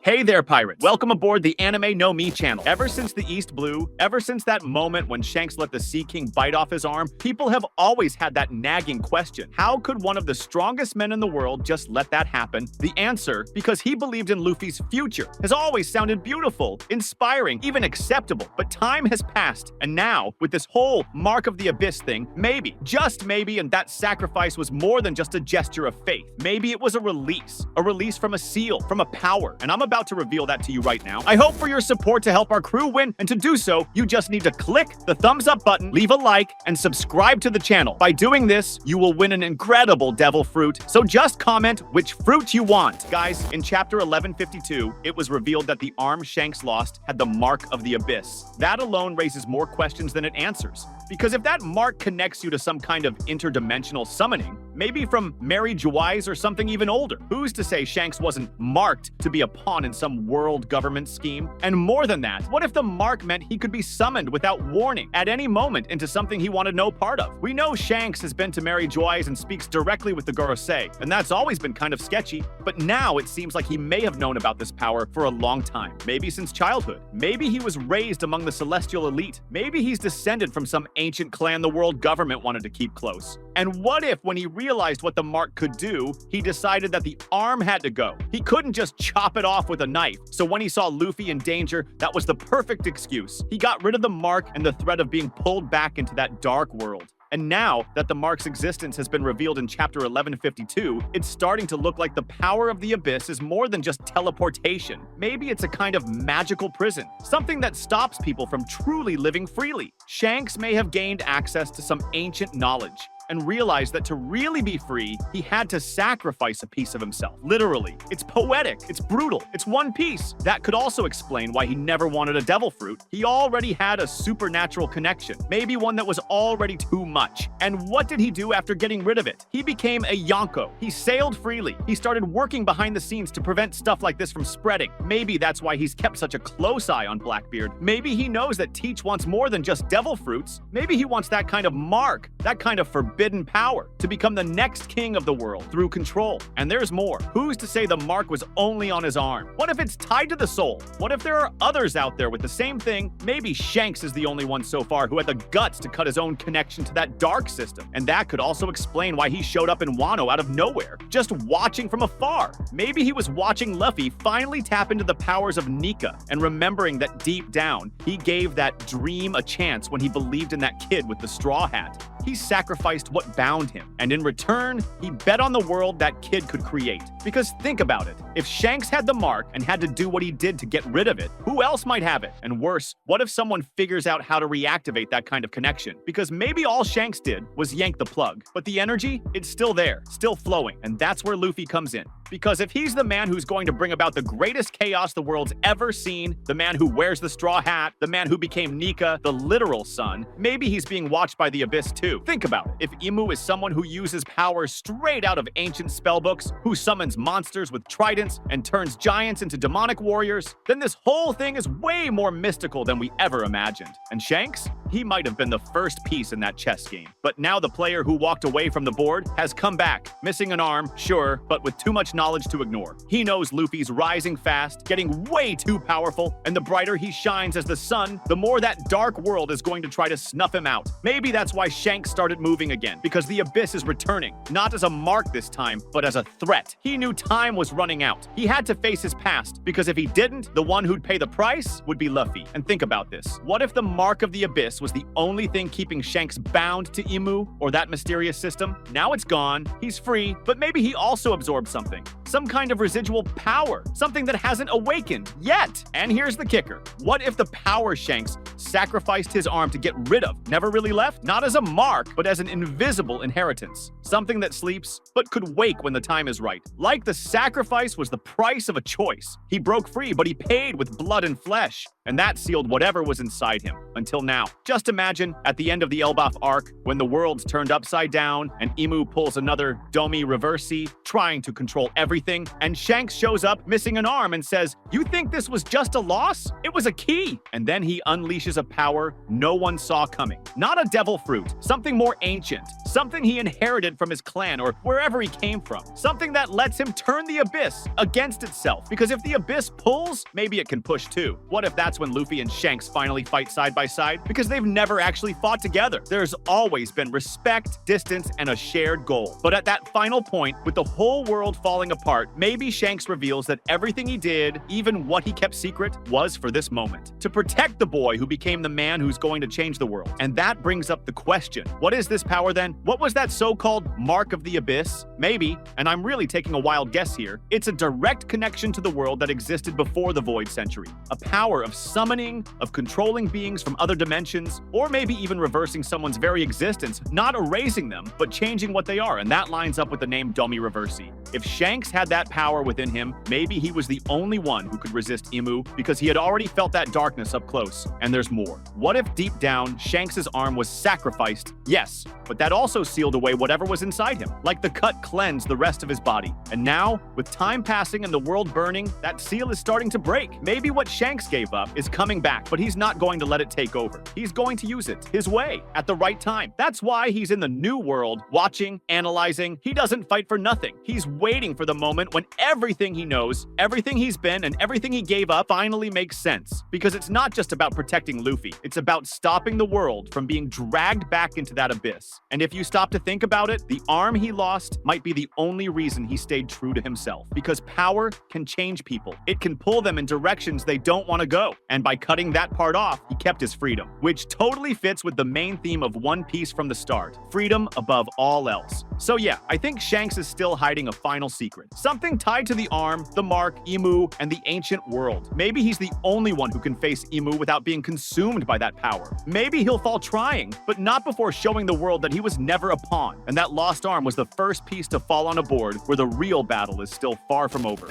Hey there, pirates! Welcome aboard the Anime No Me channel. Ever since the East Blue, ever since that moment when Shanks let the Sea King bite off his arm, people have always had that nagging question. How could one of the strongest men in the world just let that happen? The answer, because he believed in Luffy's future, has always sounded beautiful, inspiring, even acceptable. But time has passed, and now, with this whole Mark of the Abyss thing, maybe, just maybe, and that sacrifice was more than just a gesture of faith. Maybe it was a release from a seal, from a power, and I'm about to reveal that to you right now. I hope for your support to help our crew win, and to do so, you just need to click the thumbs up button, leave a like, and subscribe to the channel. By doing this, you will win an incredible devil fruit, so just comment which fruit you want. Guys, in chapter 1152, it was revealed that the arm Shanks lost had the Mark of the Abyss. That alone raises more questions than it answers. Because if that mark connects you to some kind of interdimensional summoning, maybe from Mary Joyce or something even older, who's to say Shanks wasn't marked to be a pawn in some world government scheme? And more than that, what if the mark meant he could be summoned without warning at any moment into something he wanted no part of? We know Shanks has been to Mary Joyce and speaks directly with the Gorosei, and that's always been kind of sketchy. But now it seems like he may have known about this power for a long time, maybe since childhood. Maybe he was raised among the celestial elite. Maybe he's descended from some ancient clan the world government wanted to keep close. And what if, when he realized what the mark could do, he decided that the arm had to go? He couldn't just chop it off with a knife. So when he saw Luffy in danger, that was the perfect excuse. He got rid of the mark and the threat of being pulled back into that dark world. And now that the mark's existence has been revealed in chapter 1152, it's starting to look like the power of the Abyss is more than just teleportation. Maybe it's a kind of magical prison, something that stops people from truly living freely. Shanks may have gained access to some ancient knowledge and realized that to really be free, he had to sacrifice a piece of himself. Literally. It's poetic. It's brutal. It's One Piece. That could also explain why he never wanted a devil fruit. He already had a supernatural connection, maybe one that was already too much. And what did he do after getting rid of it? He became a Yonko. He sailed freely. He started working behind the scenes to prevent stuff like this from spreading. Maybe that's why he's kept such a close eye on Blackbeard. Maybe he knows that Teach wants more than just devil fruits. Maybe he wants that kind of mark, that kind of forbidden power, to become the next king of the world through control. And there's more. Who's to say the mark was only on his arm? What if it's tied to the soul? What if there are others out there with the same thing? Maybe Shanks is the only one so far who had the guts to cut his own connection to that dark system. And that could also explain why he showed up in Wano out of nowhere, just watching from afar. Maybe he was watching Luffy finally tap into the powers of Nika, and remembering that deep down, he gave that dream a chance when he believed in that kid with the straw hat. He sacrificed what bound him, and in return, he bet on the world that kid could create. Because think about it, if Shanks had the mark and had to do what he did to get rid of it, who else might have it? And worse, what if someone figures out how to reactivate that kind of connection? Because maybe all Shanks did was yank the plug, but the energy, it's still there, still flowing, and that's where Luffy comes in. Because if he's the man who's going to bring about the greatest chaos the world's ever seen, the man who wears the straw hat, the man who became Nika, the literal sun, maybe he's being watched by the Abyss too. Think about it. If Imu is someone who uses powers straight out of ancient spellbooks, who summons monsters with tridents and turns giants into demonic warriors, then this whole thing is way more mystical than we ever imagined. And Shanks? He might have been the first piece in that chess game. But now the player who walked away from the board has come back, missing an arm, sure, but with too much knowledge to ignore. He knows Luffy's rising fast, getting way too powerful, and the brighter he shines as the sun, the more that dark world is going to try to snuff him out. Maybe that's why Shanks started moving again, because the Abyss is returning, not as a mark this time, but as a threat. He knew time was running out. He had to face his past, because if he didn't, the one who'd pay the price would be Luffy. And think about this. What if the Mark of the Abyss was the only thing keeping Shanks bound to Imu, or that mysterious system? Now it's gone, he's free, but maybe he also absorbed something. Some kind of residual power, something that hasn't awakened yet. And here's the kicker. What if the power Shanks sacrificed his arm to get rid of never really left? Not as a mark, but as an invisible inheritance. Something that sleeps, but could wake when the time is right. Like the sacrifice was the price of a choice. He broke free, but he paid with blood and flesh. And that sealed whatever was inside him, until now. Just imagine, at the end of the Elbaf arc, when the world's turned upside down, and Imu pulls another Domi Reversi, trying to control everything everything, and Shanks shows up missing an arm and says, "You think this was just a loss? It was a key." And then he unleashes a power no one saw coming. Not a devil fruit, something more ancient, something he inherited from his clan or wherever he came from, something that lets him turn the abyss against itself. Because if the abyss pulls, maybe it can push too. What if that's when Luffy and Shanks finally fight side by side? Because they've never actually fought together. There's always been respect, distance, and a shared goal. But at that final point, with the whole world falling apart, maybe Shanks reveals that everything he did, even what he kept secret, was for this moment. To protect the boy who became the man who's going to change the world. And that brings up the question, what is this power then? What was that so-called mark of the abyss? Maybe, and I'm really taking a wild guess here, it's a direct connection to the world that existed before the Void Century. A power of summoning, of controlling beings from other dimensions, or maybe even reversing someone's very existence, not erasing them, but changing what they are, and that lines up with the name Domi Reversi. If Shanks had that power within him, maybe he was the only one who could resist Imu because he had already felt that darkness up close. And there's more. What if deep down, Shanks' arm was sacrificed? Yes, but that also sealed away whatever was inside him, like the cut cleansed the rest of his body. And now, with time passing and the world burning, that seal is starting to break. Maybe what Shanks gave up is coming back, but he's not going to let it take over. He's going to use it his way, at the right time. That's why he's in the new world, watching, analyzing. He doesn't fight for nothing. He's waiting for the moment when everything he knows, everything he's been, and everything he gave up finally makes sense. Because it's not just about protecting Luffy. It's about stopping the world from being dragged back into that abyss. And if you stop to think about it, the arm he lost might be the only reason he stayed true to himself. Because power can change people. It can pull them in directions they don't want to go. And by cutting that part off, he kept his freedom, which totally fits with the main theme of One Piece from the start. Freedom above all else. So yeah, I think Shanks is still hiding a final secret. Something tied to the arm, the mark, Imu, and the ancient world. Maybe he's the only one who can face Imu without being consumed by that power. Maybe he'll fall trying, but not before showing the world that he was never a pawn, and that lost arm was the first piece to fall on a board where the real battle is still far from over.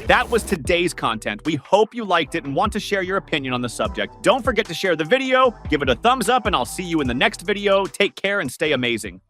That was today's content. We hope you liked it and want to share your opinion on the subject. Don't forget to share the video, give it a thumbs up, and I'll see you in the next video. Take care and stay amazing.